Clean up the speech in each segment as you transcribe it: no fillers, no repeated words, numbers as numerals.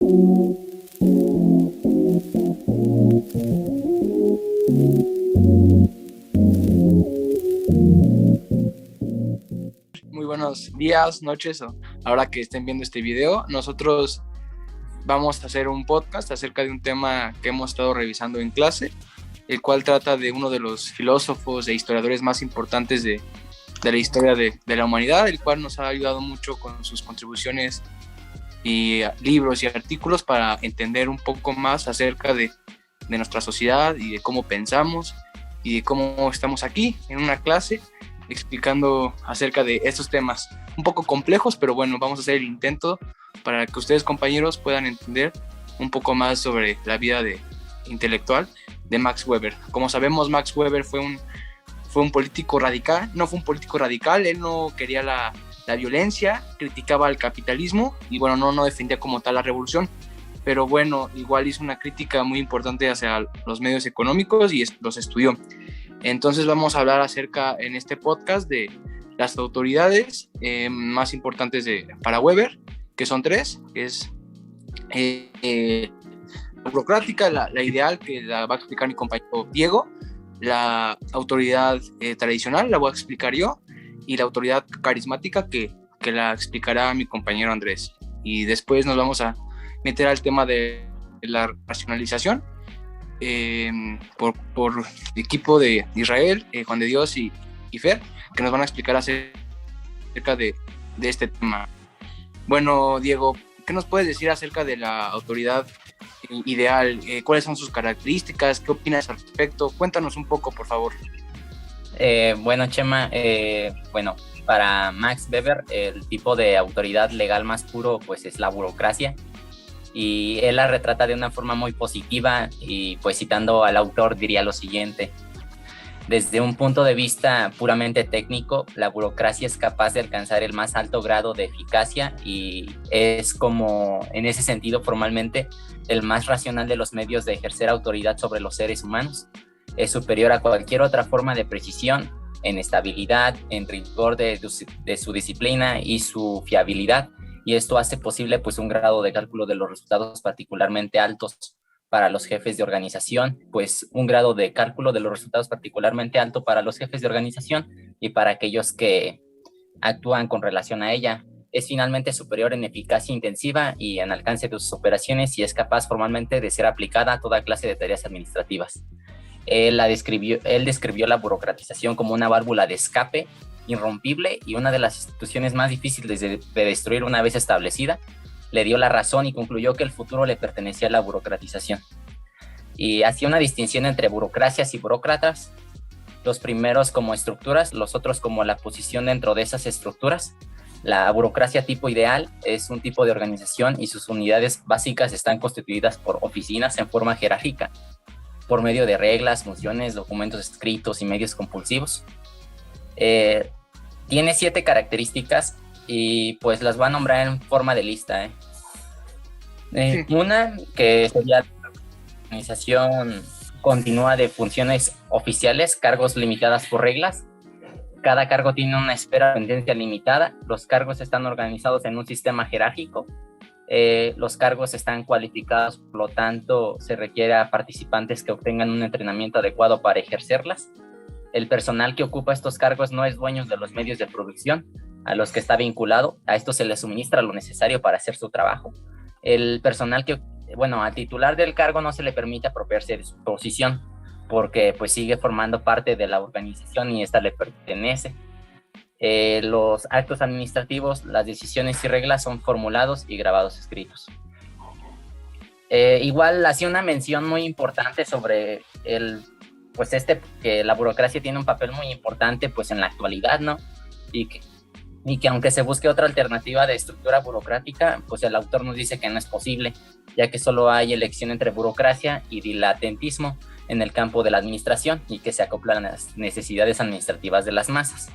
Muy buenos días, noches, o ahora que estén viendo este video. Nosotros vamos a hacer un podcast acerca de un tema que hemos estado revisando en clase, el cual trata de uno de los filósofos e historiadores más importantes de la historia de la humanidad, el cual nos ha ayudado mucho con sus contribuciones y libros y artículos para entender un poco más acerca de nuestra sociedad y de cómo pensamos y de cómo estamos aquí en una clase explicando acerca de estos temas un poco complejos, pero bueno, vamos a hacer el intento para que ustedes, compañeros, puedan entender un poco más sobre la vida intelectual de Max Weber. Como sabemos, Max Weber fue un político radical, no fue un político radical, él no quería la violencia, criticaba el capitalismo y bueno, no defendía como tal la revolución, pero bueno, igual hizo una crítica muy importante hacia los medios económicos y los estudió. Entonces vamos a hablar acerca en este podcast de las autoridades más importantes para Weber, que son tres, que es la burocrática, la ideal, que la va a explicar mi compañero Diego, la autoridad tradicional, la voy a explicar yo, y la autoridad carismática, que la explicará mi compañero Andrés. Y después nos vamos a meter al tema de la racionalización, por equipo de Israel, Juan de Dios y Fer, que nos van a explicar acerca de este tema. Bueno, Diego, ¿qué nos puedes decir acerca de la autoridad ideal? ¿Cuáles son sus características? ¿Qué opinas al respecto? Cuéntanos un poco, por favor. Bueno, Chema, para Max Weber, el tipo de autoridad legal más puro pues es la burocracia, y él la retrata de una forma muy positiva, y pues citando al autor diría lo siguiente: desde un punto de vista puramente técnico, la burocracia es capaz de alcanzar el más alto grado de eficacia y es, como en ese sentido formalmente, el más racional de los medios de ejercer autoridad sobre los seres humanos. Es superior a cualquier otra forma de precisión en estabilidad, en rigor de su disciplina y su fiabilidad, y esto hace posible pues un grado de cálculo de los resultados particularmente altos para los jefes de organización, pues un grado de cálculo de los resultados particularmente alto para los jefes de organización y para aquellos que actúan con relación a ella. Es finalmente superior en eficacia intensiva y en alcance de sus operaciones, y es capaz formalmente de ser aplicada a toda clase de tareas administrativas. Él describió la burocratización como una válvula de escape irrompible y una de las instituciones más difíciles de destruir una vez establecida. Le dio la razón y concluyó que el futuro le pertenecía a la burocratización. Y hacía una distinción entre burocracias y burócratas, los primeros como estructuras, los otros como la posición dentro de esas estructuras. La burocracia tipo ideal es un tipo de organización y sus unidades básicas están constituidas por oficinas en forma jerárquica, por medio de reglas, funciones, documentos escritos y medios compulsivos. Tiene 7 características y pues las voy a nombrar en forma de lista. Sí. Una, que sería la organización continua de funciones oficiales, cargos limitadas por reglas. Cada cargo tiene una esfera de dependencia limitada. Los cargos están organizados en un sistema jerárquico. Los cargos están cualificados, por lo tanto se requiere a participantes que obtengan un entrenamiento adecuado para ejercerlas. El personal que ocupa estos cargos no es dueño de los medios de producción a los que está vinculado. A esto se le suministra lo necesario para hacer su trabajo. El personal al titular del cargo no se le permite apropiarse de su posición, porque pues sigue formando parte de la organización y esta le pertenece. Los actos administrativos, las decisiones y reglas son formulados y grabados escritos. Igual hacía una mención muy importante sobre que la burocracia tiene un papel muy importante pues en la actualidad, ¿no? Y que aunque se busque otra alternativa de estructura burocrática, pues el autor nos dice que no es posible, ya que solo hay elección entre burocracia y dilatantismo en el campo de la administración, y que se acoplan a las necesidades administrativas de las masas.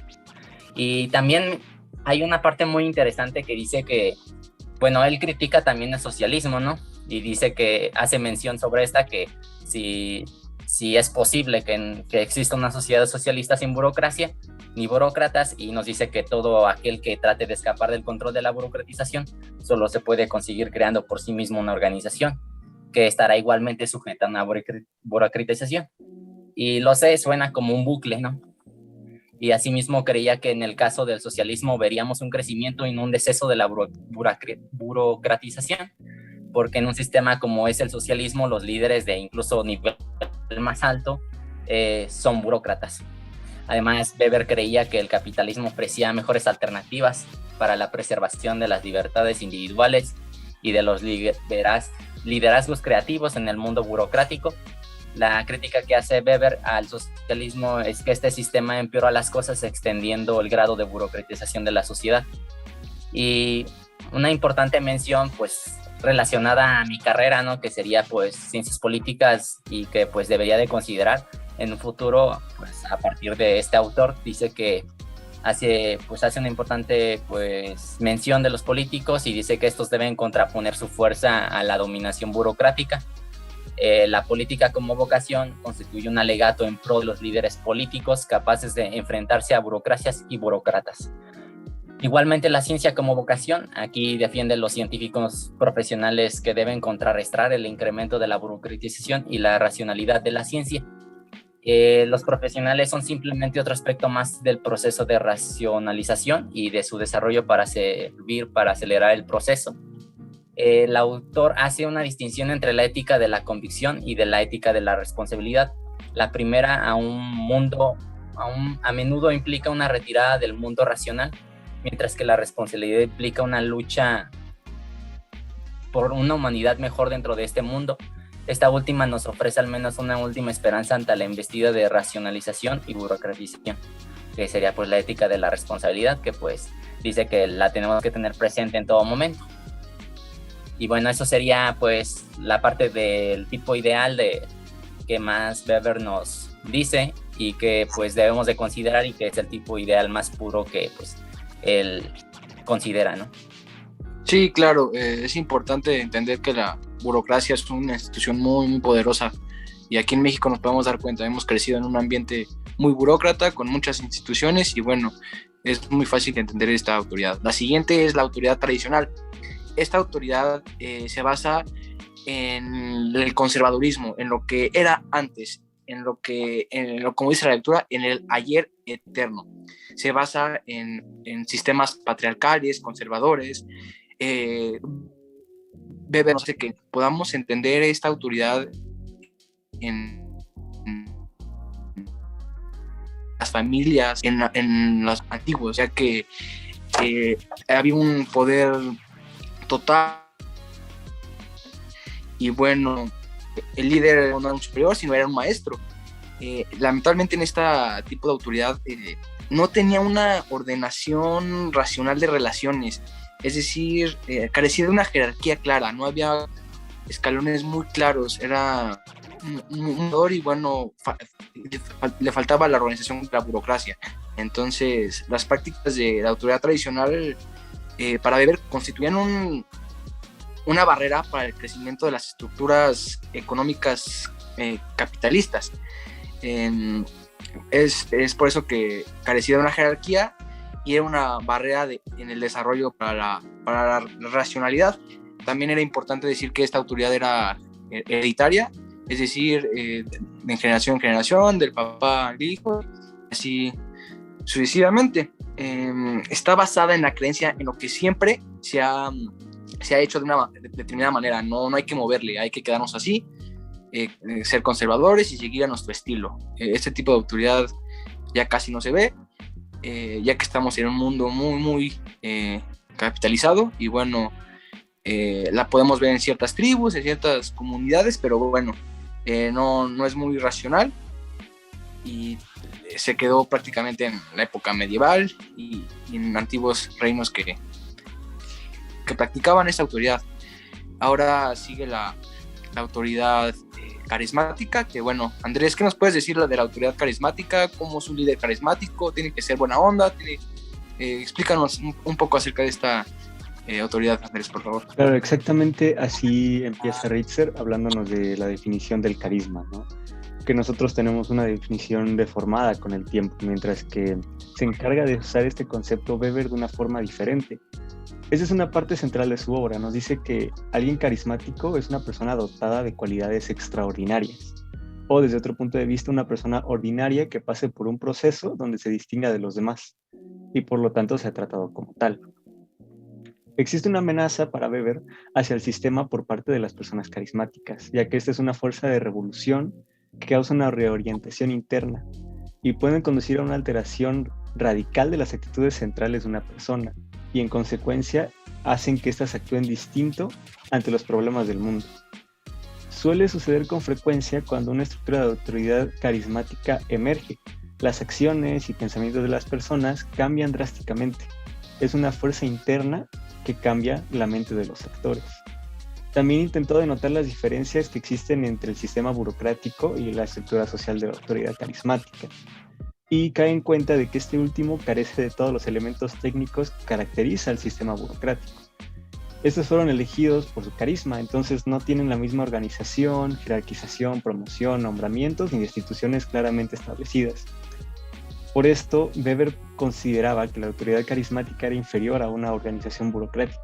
Y también hay una parte muy interesante que dice que, él critica también el socialismo, ¿no? Y dice que hace mención sobre esta, que si si es posible que exista una sociedad socialista sin burocracia ni burócratas, y nos dice que todo aquel que trate de escapar del control de la burocratización solo se puede conseguir creando por sí mismo una organización que estará igualmente sujeta a una burocratización. Y lo sé, suena como un bucle, ¿no? Y asimismo creía que en el caso del socialismo veríamos un crecimiento y no un deceso de la burocratización, porque en un sistema como es el socialismo, los líderes de incluso nivel más alto son burócratas. Además, Weber creía que el capitalismo ofrecía mejores alternativas para la preservación de las libertades individuales y de los liderazgos creativos en el mundo burocrático. La crítica que hace Weber al socialismo es que este sistema empeoró las cosas extendiendo el grado de burocratización de la sociedad. Y una importante mención, pues, relacionada a mi carrera, ¿no? Que sería, pues, ciencias políticas, y que, pues, debería de considerar en un futuro, pues, a partir de este autor, dice que hace una importante, pues, mención de los políticos, y dice que estos deben contraponer su fuerza a la dominación burocrática. La política como vocación constituye un alegato en pro de los líderes políticos capaces de enfrentarse a burocracias y burócratas. Igualmente, la ciencia como vocación, aquí defienden los científicos profesionales que deben contrarrestar el incremento de la burocratización y la racionalidad de la ciencia. Los profesionales son simplemente otro aspecto más del proceso de racionalización y de su desarrollo para servir para acelerar el proceso. El autor hace una distinción entre la ética de la convicción y de la ética de la responsabilidad. La primera a menudo implica una retirada del mundo racional, mientras que la responsabilidad implica una lucha por una humanidad mejor dentro de este mundo. Esta última nos ofrece al menos una última esperanza ante la embestida de racionalización y burocratización, que sería, pues, la ética de la responsabilidad, que, pues, dice que la tenemos que tener presente en todo momento. Y bueno, eso sería, pues, la parte del tipo ideal de que Max Weber nos dice y que, pues, debemos de considerar, y que es el tipo ideal más puro que, pues, él considera, ¿no? Sí, claro, es importante entender que la burocracia es una institución muy, muy poderosa, y aquí en México nos podemos dar cuenta, hemos crecido en un ambiente muy burócrata, con muchas instituciones, y bueno, es muy fácil entender esta autoridad. La siguiente es la autoridad tradicional. Esta autoridad se basa en el conservadurismo, en lo que era antes, como dice la lectura, en el ayer eterno. Se basa en sistemas patriarcales, conservadores. Weber nos hace que podamos entender esta autoridad en las familias, en los antiguos, ya que había un poder total, y bueno, el líder no era un superior, sino era un maestro. Lamentablemente en este tipo de autoridad no tenía una ordenación racional de relaciones, es decir, carecía de una jerarquía clara, no había escalones muy claros, era un y bueno, le faltaba la organización de la burocracia. Entonces, las prácticas de la autoridad tradicional para Weber constituían una barrera para el crecimiento de las estructuras económicas capitalistas. Es por eso que carecía de una jerarquía y era una barrera en el desarrollo para la racionalidad. También era importante decir que esta autoridad era hereditaria, es decir, de generación en generación, del papá al hijo, así sucesivamente. Está basada en la creencia en lo que siempre se ha hecho de una determinada manera. No hay que moverle, hay que quedarnos así, ser conservadores y seguir a nuestro estilo. Este tipo de autoridad ya casi no se ve, ya que estamos en un mundo muy, muy capitalizado, y bueno, la podemos ver en ciertas tribus, en ciertas comunidades, pero bueno, no es muy racional, y se quedó prácticamente en la época medieval y en antiguos reinos que practicaban esta autoridad. Ahora sigue la autoridad carismática, que bueno, Andrés, ¿qué nos puedes decir de la autoridad carismática? ¿Cómo es un líder carismático? ¿Tiene que ser buena onda? Explícanos un poco acerca de esta autoridad, Andrés, por favor. Claro, exactamente así empieza Ritzer hablándonos de la definición del carisma, ¿no? que nosotros tenemos una definición deformada con el tiempo, mientras que se encarga de usar este concepto Weber de una forma diferente. Esa es una parte central de su obra. Nos dice que alguien carismático es una persona dotada de cualidades extraordinarias, o desde otro punto de vista, una persona ordinaria que pase por un proceso donde se distinga de los demás, y por lo tanto se ha tratado como tal. Existe una amenaza para Weber hacia el sistema por parte de las personas carismáticas, ya que esta es una fuerza de revolución que causa una reorientación interna y pueden conducir a una alteración radical de las actitudes centrales de una persona y en consecuencia hacen que éstas actúen distinto ante los problemas del mundo. Suele suceder con frecuencia cuando una estructura de autoridad carismática emerge. Las acciones y pensamientos de las personas cambian drásticamente. Es una fuerza interna que cambia la mente de los actores. También intentó denotar las diferencias que existen entre el sistema burocrático y la estructura social de la autoridad carismática, y cae en cuenta de que este último carece de todos los elementos técnicos que caracteriza al sistema burocrático. Estos fueron elegidos por su carisma, entonces no tienen la misma organización, jerarquización, promoción, nombramientos ni instituciones claramente establecidas. Por esto, Weber consideraba que la autoridad carismática era inferior a una organización burocrática.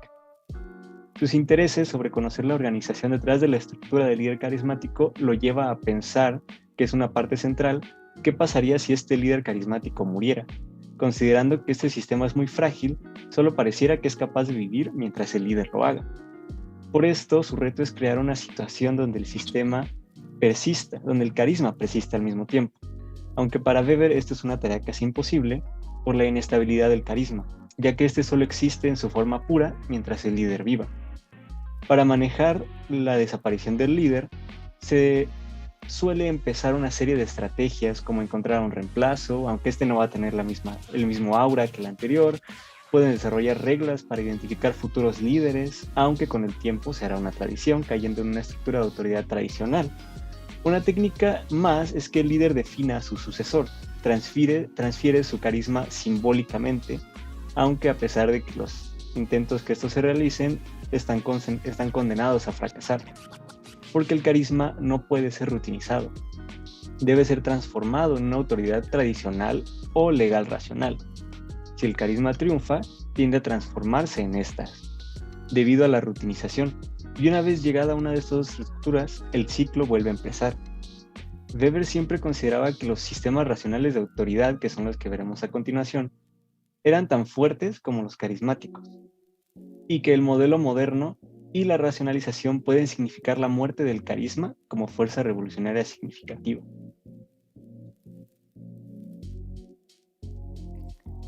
Sus intereses sobre conocer la organización detrás de la estructura del líder carismático lo lleva a pensar, que es una parte central, qué pasaría si este líder carismático muriera. Considerando que este sistema es muy frágil, solo pareciera que es capaz de vivir mientras el líder lo haga. Por esto, su reto es crear una situación donde el sistema persista, donde el carisma persista al mismo tiempo. Aunque para Weber esto es una tarea casi imposible por la inestabilidad del carisma, ya que este solo existe en su forma pura mientras el líder viva. Para manejar la desaparición del líder, se suele empezar una serie de estrategias como encontrar un reemplazo, aunque este no va a tener el mismo aura que el anterior. Pueden desarrollar reglas para identificar futuros líderes, aunque con el tiempo se hará una tradición, cayendo en una estructura de autoridad tradicional. Una técnica más es que el líder defina a su sucesor, transfiere su carisma simbólicamente, aunque a pesar de que los intentos que estos se realicen están condenados a fracasar, porque el carisma no puede ser rutinizado. Debe ser transformado en una autoridad tradicional o legal racional. Si el carisma triunfa, tiende a transformarse en estas, debido a la rutinización, y una vez llegada a una de estas estructuras, el ciclo vuelve a empezar. Weber siempre consideraba que los sistemas racionales de autoridad, que son los que veremos a continuación, eran tan fuertes como los carismáticos, y que el modelo moderno y la racionalización pueden significar la muerte del carisma como fuerza revolucionaria significativa.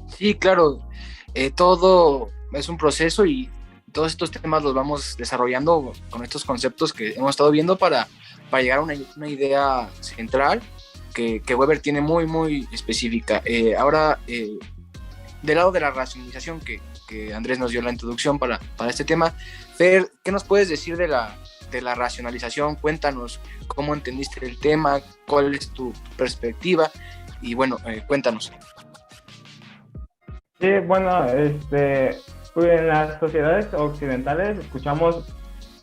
Sí, claro, todo es un proceso y todos estos temas los vamos desarrollando con estos conceptos que hemos estado viendo para llegar a una idea central que Weber tiene muy, muy específica. Ahora, del lado de la racionalización que Andrés nos dio la introducción para este tema, Fer, ¿qué nos puedes decir de la racionalización? Cuéntanos cómo entendiste el tema, cuál es tu perspectiva y bueno, cuéntanos. Sí, bueno, pues en las sociedades occidentales escuchamos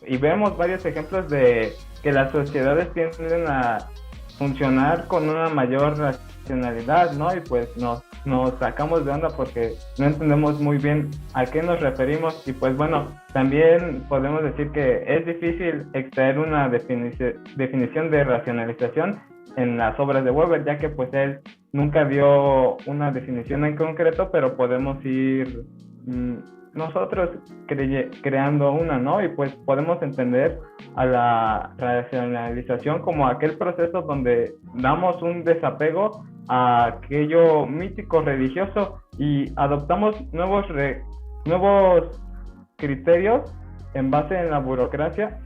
y vemos varios ejemplos de que las sociedades tienden a funcionar con una mayor racionalidad, ¿no? Y pues nos sacamos de onda porque no entendemos muy bien a qué nos referimos y pues bueno, también podemos decir que es difícil extraer una definición de racionalización en las obras de Weber, ya que pues él nunca dio una definición en concreto, pero podemos ir nosotros creando una, ¿no? Y pues podemos entender a la racionalización como aquel proceso donde damos un desapego a aquello mítico religioso y adoptamos nuevos criterios en base en la burocracia,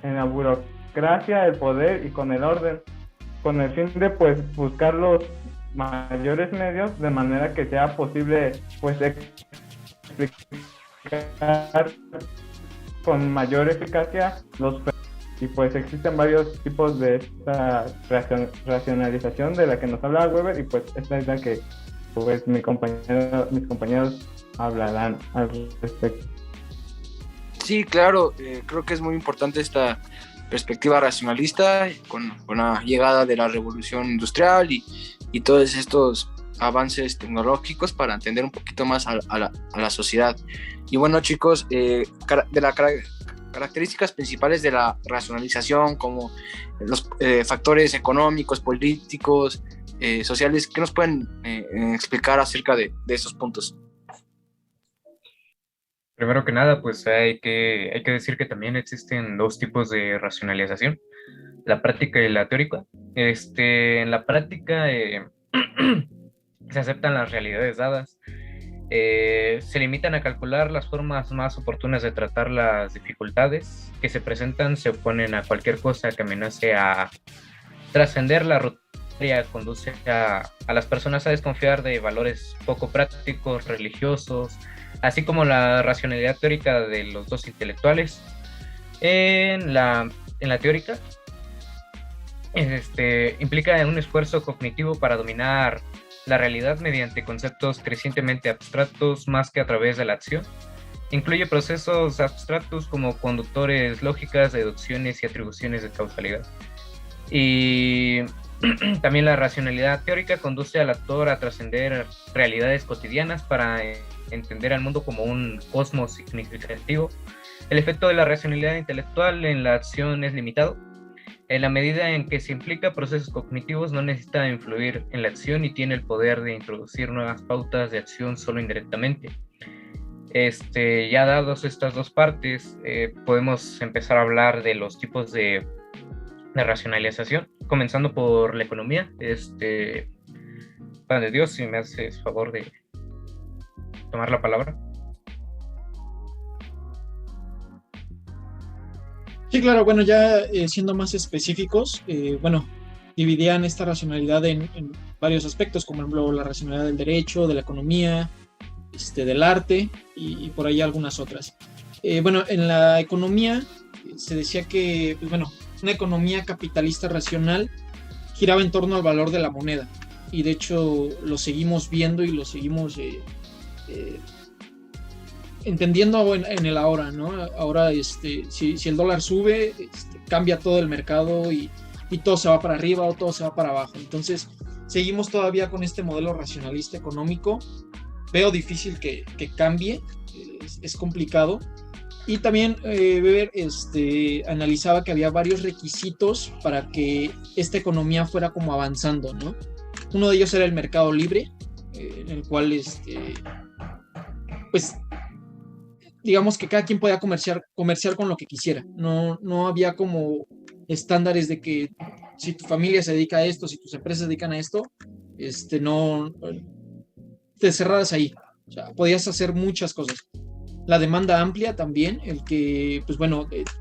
el poder y con el orden, con el fin de pues buscar los mayores medios de manera que sea posible pues explicar con mayor eficacia los y pues existen varios tipos de esta racionalización de la que nos habla Weber y pues esta es la que pues mis compañeros hablarán al respecto. Sí, claro, creo que es muy importante esta perspectiva racionalista con la llegada de la revolución industrial y todos estos avances tecnológicos para entender un poquito más a la sociedad. Y bueno, chicos, de las características principales de la racionalización, como los factores económicos, políticos, sociales, ¿qué nos pueden explicar acerca de esos puntos? Primero que nada, pues hay que decir que también existen dos tipos de racionalización, la práctica y la teórica. En la práctica se aceptan las realidades dadas, se limitan a calcular las formas más oportunas de tratar las dificultades que se presentan, se oponen a cualquier cosa que amenace a trascender la rutina, conduce a las personas a desconfiar de valores poco prácticos, religiosos, así como la racionalidad teórica de los dos intelectuales. En la teórica, implica un esfuerzo cognitivo para dominar la realidad mediante conceptos crecientemente abstractos más que a través de la acción. Incluye procesos abstractos como conductores, lógicas, deducciones y atribuciones de causalidad. Y también la racionalidad teórica conduce al actor a trascender realidades cotidianas para entender al mundo como un cosmos significativo. El efecto de la racionalidad intelectual en la acción es limitado. En la medida en que se implica procesos cognitivos, no necesita influir en la acción y tiene el poder de introducir nuevas pautas de acción solo indirectamente. Ya dados estas dos partes, podemos empezar a hablar de los tipos de racionalización, comenzando por la economía. Pan de Dios, si me haces favor de tomar la palabra. Sí, claro, bueno, ya siendo más específicos, dividían esta racionalidad en varios aspectos, como por ejemplo la racionalidad del derecho, de la economía, del arte y por ahí algunas otras. En la economía se decía que, una economía capitalista racional giraba en torno al valor de la moneda, y de hecho lo seguimos viendo y lo seguimos entendiendo en el ahora, ¿no? Ahora, si el dólar sube, cambia todo el mercado y todo se va para arriba o todo se va para abajo. Entonces, seguimos todavía con este modelo racionalista económico. Veo difícil que cambie, es complicado. Y también Weber analizaba que había varios requisitos para que esta economía fuera como avanzando, ¿no? Uno de ellos era el mercado libre, en el cual, digamos que cada quien podía comerciar con lo que quisiera. No había como estándares de que si tu familia se dedica a esto, si tus empresas se dedican a esto, no te cerraras ahí. O sea, podías hacer muchas cosas. La demanda amplia también, el que,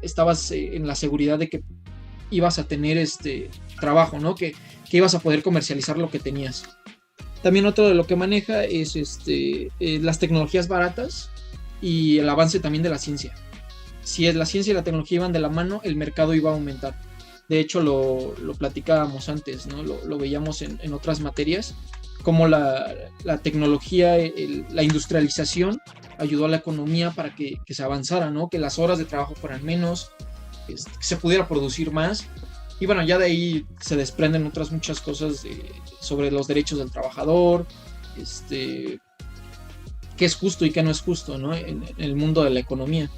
estabas en la seguridad de que ibas a tener trabajo, ¿no? Que ibas a poder comercializar lo que tenías. También otro de lo que maneja es las tecnologías baratas y el avance también de la ciencia. Si la ciencia y la tecnología iban de la mano, el mercado iba a aumentar. De hecho, lo platicábamos antes, ¿no? Lo veíamos en otras materias, como la tecnología, la industrialización ayudó a la economía para que se avanzara, ¿no? Que las horas de trabajo fueran menos, que se pudiera producir más. Y ya de ahí se desprenden otras muchas cosas sobre los derechos del trabajador, qué es justo y qué no es justo, ¿no? En el mundo de la economía.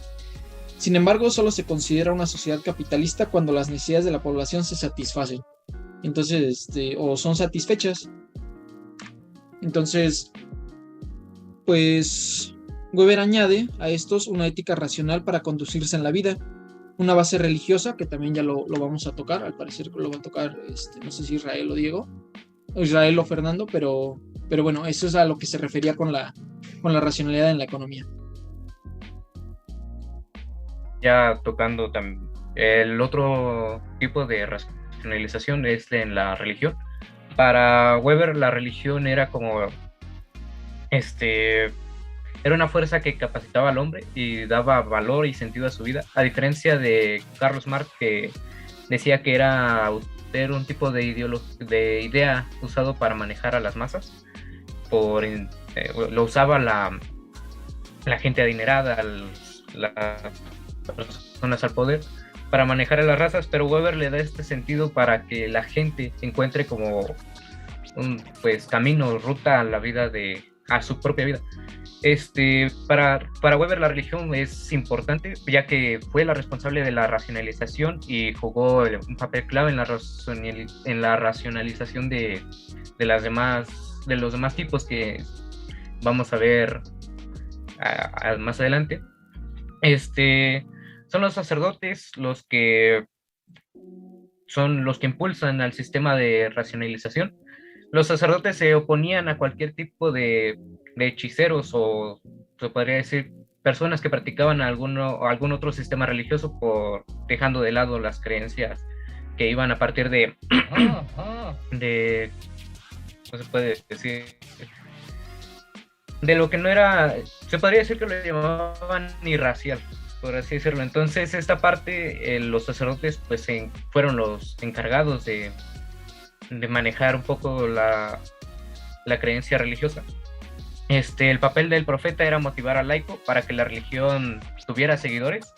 Sin embargo, solo se considera una sociedad capitalista cuando las necesidades de la población se satisfacen. Entonces, o son satisfechas. Entonces, pues, Weber añade a estos una ética racional para conducirse en la vida, una base religiosa, que también ya lo vamos a tocar, al parecer lo va a tocar, no sé si Israel o Diego, o Israel o Fernando, pero bueno, eso es a lo que se refería con la racionalidad en la economía. Ya tocando también el otro tipo de racionalización es en la religión. Para Weber la religión era como era una fuerza que capacitaba al hombre y daba valor y sentido a su vida, a diferencia de Carlos Marx, que decía que era un tipo de idea usado para manejar a las masas. Lo usaba la gente adinerada, las personas al poder, para manejar a las razas, pero Weber le da este sentido para que la gente encuentre como un pues camino, ruta a la vida a su propia vida. Para Weber la religión es importante, ya que fue la responsable de la racionalización y jugó un papel clave en la racionalización de los demás tipos que vamos a ver más adelante. Son los sacerdotes los que impulsan al sistema de racionalización. Los sacerdotes se oponían a cualquier tipo de hechiceros, o se podría decir personas que practicaban algún otro sistema religioso, dejando de lado las creencias que iban a partir de no se puede decir, de lo que no era, se podría decir que lo llamaban irracional, por así decirlo. Entonces esta parte, los sacerdotes pues fueron los encargados de manejar un poco la creencia religiosa. El papel del profeta era motivar al laico para que la religión tuviera seguidores.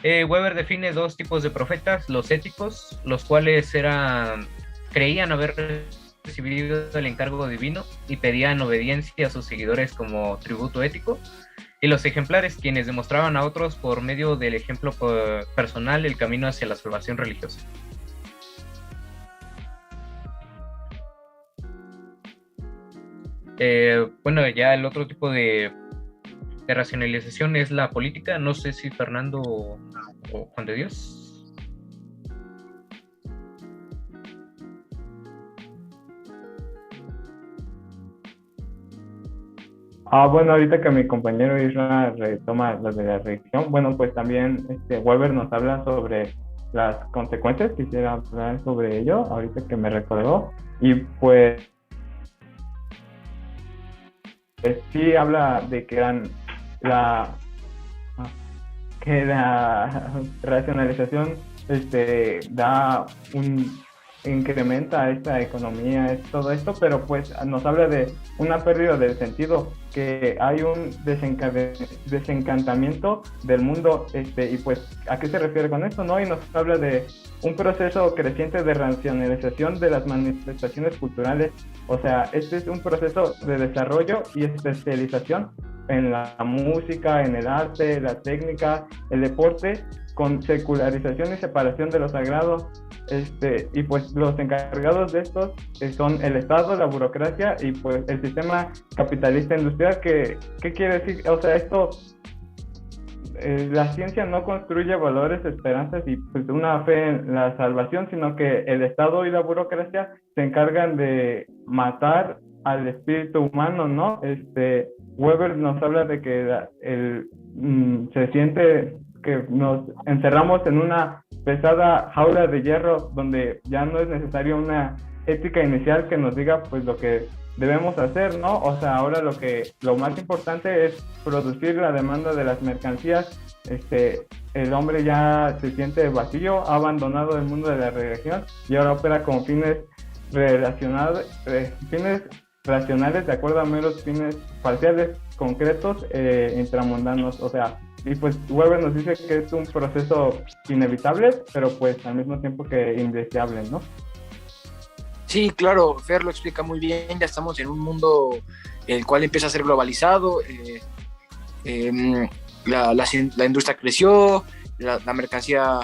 Weber define dos tipos de profetas: los éticos, los cuales creían haber recibido el encargo divino y pedían obediencia a sus seguidores como tributo ético; y los ejemplares, quienes demostraban a otros por medio del ejemplo personal el camino hacia la salvación religiosa. Bueno, ya el otro tipo de racionalización es la política. No sé si Fernando o Juan de Dios. Bueno, ahorita que mi compañero Isra retoma lo de la religión, bueno, pues también Weber nos habla sobre las consecuencias. Quisiera hablar sobre ello ahorita que me recordó, y pues sí habla de que la racionalización incrementa esta economía, todo esto, pero pues nos habla de una pérdida del sentido, que hay un desencantamiento del mundo, y pues ¿a qué se refiere con esto, no? Y nos habla de un proceso creciente de racionalización de las manifestaciones culturales. O sea, este es un proceso de desarrollo y especialización en la música, en el arte, la técnica, el deporte, con secularización y separación de lo sagrado. Y pues los encargados de estos son el Estado, la burocracia y pues el sistema capitalista industrial. ¿Qué quiere decir? O sea, la ciencia no construye valores, esperanzas y pues una fe en la salvación, sino que el Estado y la burocracia se encargan de matar al espíritu humano, ¿no? Weber nos habla de que se siente que nos encerramos en una pesada jaula de hierro donde ya no es necesario una ética inicial que nos diga pues lo que debemos hacer, ¿no? O sea, ahora lo más importante es producir la demanda de las mercancías. El hombre ya se siente vacío, ha abandonado el mundo de la religión y ahora opera con fines racionales de acuerdo a meros fines parciales, concretos, intramundanos. O sea, y pues Weber nos dice que es un proceso inevitable, pero pues al mismo tiempo que indeseable, ¿no? Sí, claro, Fer lo explica muy bien. Ya estamos en un mundo el cual empieza a ser globalizado. La industria creció, la mercancía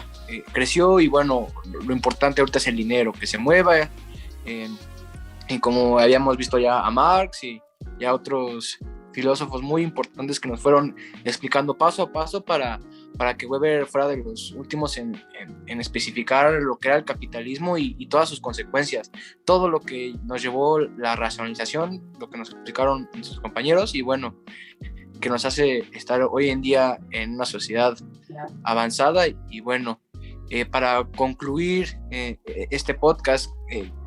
creció y bueno, lo importante ahorita es el dinero, que se mueva. Y como habíamos visto ya a Marx y a otros filósofos muy importantes que nos fueron explicando paso a paso para que Weber fuera de los últimos en especificar lo que era el capitalismo y todas sus consecuencias, todo lo que nos llevó la racionalización, lo que nos explicaron sus compañeros y bueno, que nos hace estar hoy en día en una sociedad avanzada. Y bueno, para concluir este podcast,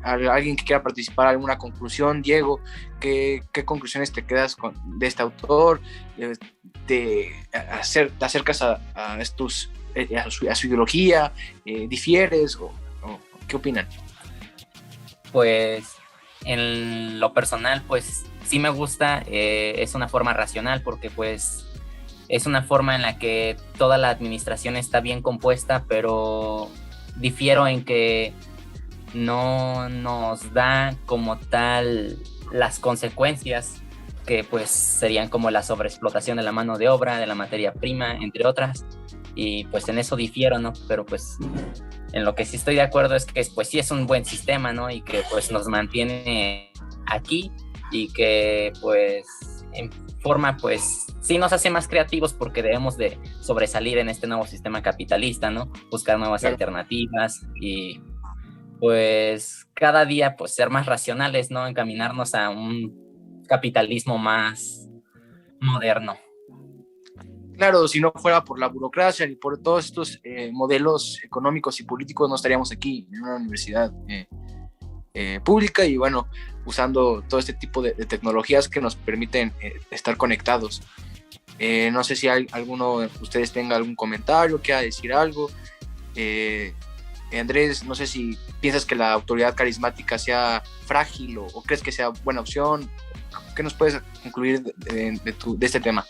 alguien que quiera participar, alguna conclusión, Diego, ¿qué conclusiones te quedas de este autor? ¿Te acercas a su ideología? ¿Difieres? ¿O qué opinan? Pues en lo personal, pues sí me gusta, es una forma racional porque pues es una forma en la que toda la administración está bien compuesta, pero difiero en que no nos da como tal las consecuencias que pues serían como la sobreexplotación de la mano de obra, de la materia prima, entre otras, y pues en eso difiero, ¿no? Pero pues en lo que sí estoy de acuerdo es que pues sí es un buen sistema, ¿no? Y que pues nos mantiene aquí y que pues en forma pues sí nos hace más creativos porque debemos de sobresalir en este nuevo sistema capitalista, ¿no? Buscar nuevas alternativas y pues cada día pues ser más racionales, ¿no? Encaminarnos a un capitalismo más moderno. Claro, si no fuera por la burocracia y por todos estos modelos económicos y políticos, no estaríamos aquí en una universidad pública y bueno, usando todo este tipo de tecnologías que nos permiten estar conectados. No sé si alguno de ustedes tenga algún comentario, quiera decir algo. Andrés, no sé si piensas que la autoridad carismática sea frágil o crees que sea buena opción. ¿Qué nos puedes concluir de este tema?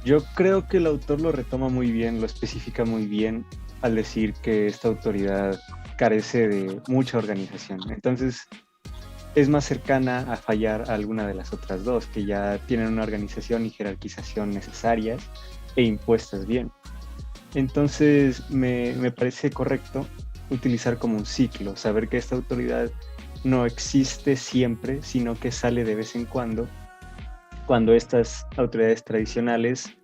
Yo creo que el autor lo retoma muy bien, lo especifica muy bien al decir que esta autoridad carece de mucha organización. Entonces es más cercana a fallar a alguna de las otras dos, que ya tienen una organización y jerarquización necesarias e impuestas bien. Entonces me parece correcto utilizar como un ciclo, saber que esta autoridad no existe siempre, sino que sale de vez en cuando estas autoridades tradicionales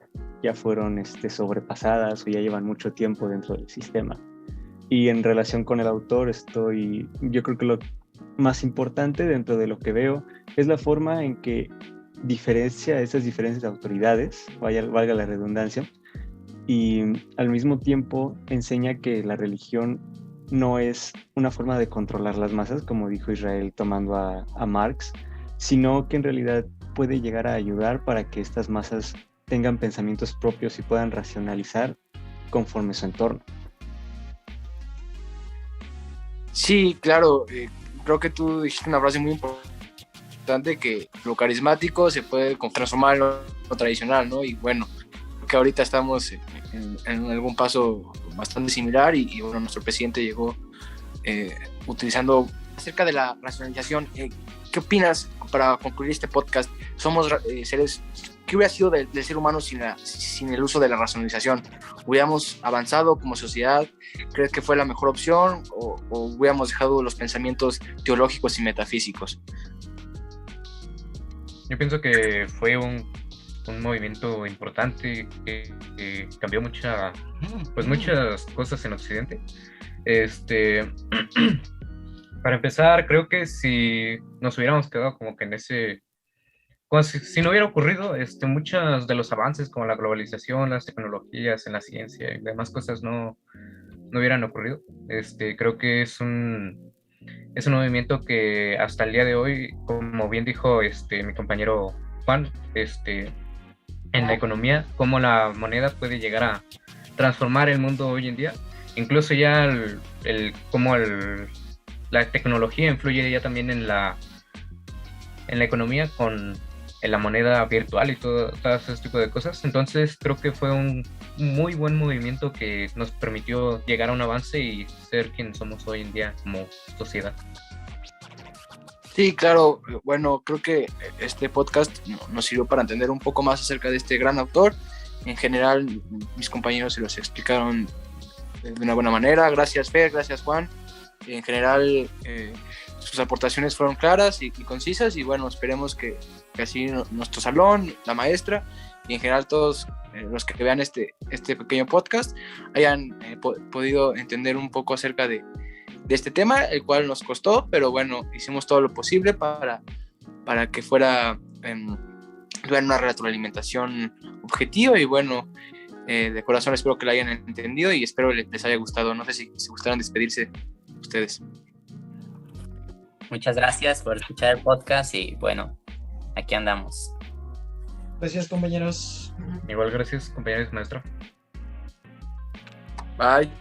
ya fueron sobrepasadas o ya llevan mucho tiempo dentro del sistema. Y en relación con el autor, yo creo que lo más importante dentro de lo que veo es la forma en que diferencia esas diferentes autoridades, valga la redundancia, y al mismo tiempo enseña que la religión no es una forma de controlar las masas, como dijo Israel tomando a Marx, sino que en realidad puede llegar a ayudar para que estas masas tengan pensamientos propios y puedan racionalizar conforme su entorno. Sí, claro, creo que tú dijiste una frase muy importante, que lo carismático se puede transformar en lo tradicional, ¿no? Y bueno, creo que ahorita estamos en algún paso bastante similar y bueno, nuestro presidente llegó utilizando acerca de la racionalización. ¿Qué opinas para concluir este podcast? Somos seres... ¿Qué hubiera sido del ser humano sin el uso de la racionalización? ¿Hubiéramos avanzado como sociedad? ¿Crees que fue la mejor opción o hubiéramos dejado los pensamientos teológicos y metafísicos? Yo pienso que fue un movimiento importante que cambió muchas cosas en Occidente. Para empezar, creo que si nos hubiéramos quedado como que en ese... Si no hubiera ocurrido, muchos de los avances como la globalización, las tecnologías en la ciencia y demás cosas no hubieran ocurrido. Creo que es un movimiento que hasta el día de hoy, como bien dijo mi compañero Juan, en la economía, cómo la moneda puede llegar a transformar el mundo hoy en día. Incluso ya cómo la tecnología influye ya también en la economía en la moneda virtual y todo ese tipo de cosas. Entonces creo que fue un muy buen movimiento que nos permitió llegar a un avance y ser quienes somos hoy en día como sociedad. Sí, claro. Bueno, creo que este podcast nos sirvió para entender un poco más acerca de este gran autor. En general, mis compañeros se los explicaron de una buena manera. Gracias, Fer, gracias, Juan. En general, sus aportaciones fueron claras y concisas y bueno, esperemos que así nuestro salón, la maestra y en general todos los que vean este pequeño podcast hayan podido entender un poco acerca de este tema, el cual nos costó, pero bueno, hicimos todo lo posible para que fuera una retroalimentación objetiva y bueno, de corazón espero que la hayan entendido y espero les haya gustado. No sé si gustaran despedirse ustedes. Muchas gracias por escuchar el podcast y bueno, aquí andamos. Gracias, compañeros. Igual gracias, compañeros, maestro. Bye.